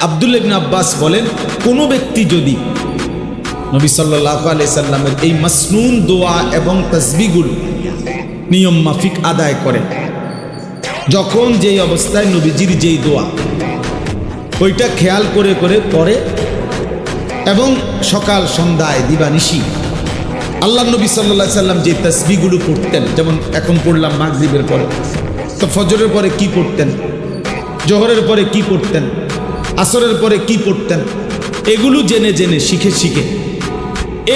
আব্দুল্লাহ ইবনে আব্বাস বলেন, কোনো ব্যক্তি যদি নবী সাল্লাল্লাহু আলাইহি সাল্লামের এই মাসনুন দোয়া এবং তাসবিহগুলো নিয়ম মাফিক আদায় করে, যখন যেই অবস্থায় নবীজির যেই দোয়া ওইটা খেয়াল করে করে পড়ে এবং সকাল সন্ধ্যায় দিবানিশি আল্লাহ নবী সাল্লাল্লাহু আলাইহি সাল্লাম যে তাসবিহগুলো পড়তেন, যেমন এখন পড়লাম মাগরিবের পরে, তো ফজরের পরে কি পড়তেন, জোহরের পরে কি পড়তেন, আসরের পরে কি পড়তেন, এগুলো জেনে জেনে শিখে শিখে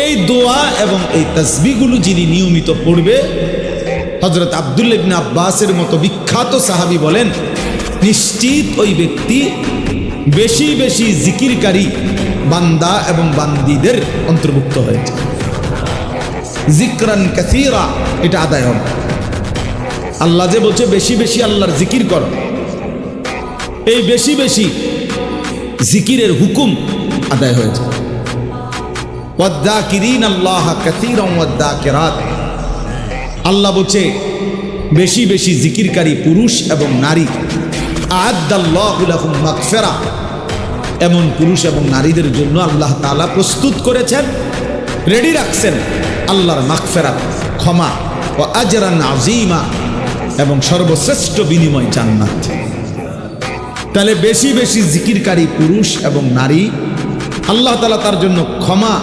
এই দোয়া এবং এই তাসবিহগুলো যিনি নিয়মিত পড়বে, হযরত আব্দুল্লাহ ইবনে আব্বাসের মতো বিখ্যাত সাহাবী বলেন, নিশ্চিত ওই ব্যক্তি বেশি বেশি জিকিরকারী বান্দা এবং বান্দীদের অন্তর্ভুক্ত হয়েছে। জিকরান কাসীরা, এটা আদায় হবে। আল্লাহ যে বলছে বেশি বেশি আল্লাহর জিকির করো, এই বেশি বেশি জিকিরের হুকুম আদায় হয়েছে। ওয়াদ্দাকিরিন আল্লাহ কাসীরান ওয়াদ্দাকিরাত, আল্লাহ বলছে বেশি বেশি জিকিরকারী পুরুষ এবং নারী, আ'আদ্দাল্লাহু লাহুম মাগফিরা, এমন পুরুষ এবং নারীদের জন্য আল্লাহ তাআলা প্রস্তুত করেছেন, রেডি রাখছেন আল্লাহর মাগফিরাত, ক্ষমা, ও আজরান আযীমা, এবং সর্বশ্রেষ্ঠ বিনিময় জান্নাত। তাহলে বেশি বেশি জিকিরকারী পুরুষ এবং নারী আল্লাহ তাআলা তার জন্য ক্ষমা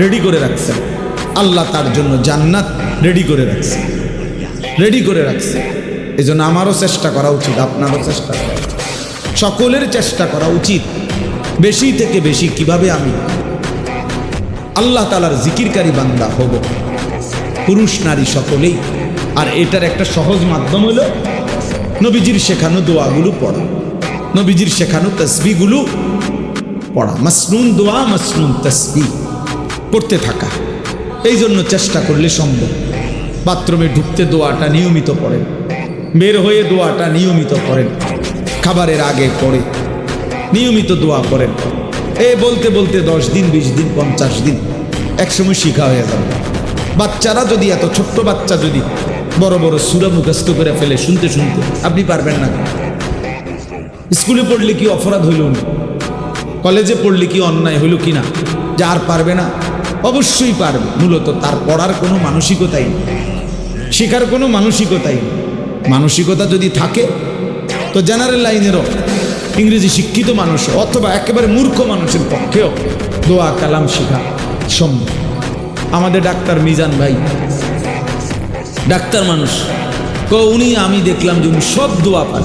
রেডি করে রাখছেন, আল্লাহ তার জন্য জান্নাত রেডি করে রাখছে, রেডি করে রাখছে। এই জন্য আমারও চেষ্টা করা উচিত, আপনারও চেষ্টা করা উচিত, সকলের চেষ্টা করা উচিত বেশি থেকে বেশি কিভাবে আমি আল্লাহ তাআলার জিকিরকারী বান্দা হব, পুরুষ নারী সকলেই। আর এটার একটা সহজ মাধ্যম হলো নবীজির শেখানো দোয়াগুলো পড়া, নবীজির শেখানো তাসবিহগুলো পড়া, মাসনুন দোয়া মাসনুন তাসবিহ পড়তে থাকা। এই জন্য চেষ্টা করলে সম্ভব। বাথরুমে ঢুকতে দোয়াটা নিয়মিত পড়েন, বের হয়ে দোয়াটা নিয়মিত পড়েন, খাবারের আগে পড়ে নিয়মিত দোয়া পড়েন। বলতে বলতে 10 দিন 20 দিন 50 দিন একসময় শিখা হয়ে যাবে। বাচ্চারা যদি, এত ছোট্ট বাচ্চা যদি বড় বড় সূরা মুখস্থ করে ফেলে শুনতে শুনতে, আপনি পারবেন না? স্কুলে পড়লে কি অপরাধ হইল না? কলেজে পড়লে কি অন্যায় হইল কি না? যে আর পারবে না? অবশ্যই পারবে। মূলত তার পড়ার কোনো মানসিকতাই নেই, শেখার কোনো মানসিকতাই নেই। মানসিকতা যদি থাকে তো জেনারেল লাইনেরও, ইংরেজি শিক্ষিত মানুষ অথবা একেবারে মূর্খ মানুষের পক্ষেও দোয়া কালাম শেখা সম্ভব। আমাদের ডাক্তার মিজান ভাই, ডাক্তার মানুষ, উনি, আমি দেখলাম যে উনি সব দোয়া পান,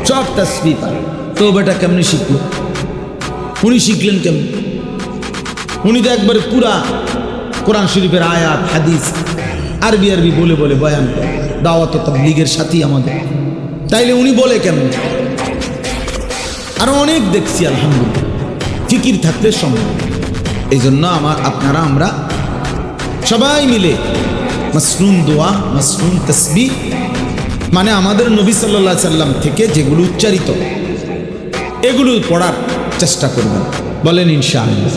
সব তাসবিহ পান। তো বেটা কেমনি শিখলো? উনি শিখলেন কেমন? উনি তো একবারে পুরা কোরআন শরীফের আয়াত হাদিস আরবি আরবি বলে বলে বয়ান করে, দাওয়াত ও তাবলীগের সাথী আমাদের। তাইলে উনি বলে কেমন? আরো অনেক দেখছি আলহামদুলিল্লাহ, ফিকির থাকলে সম্ভব। এই জন্য আপনারা আমরা সবাই মিলে মাসনুন দোয়া মাসনুন তাসবিহ, মানে আমাদের নবী সাল্লাল্লাহু আলাইহি সাল্লাম থেকে যেগুলো উচ্চারিত এগুলো পড়ার চেষ্টা করবেন। বলেন ইনশাআল্লাহ।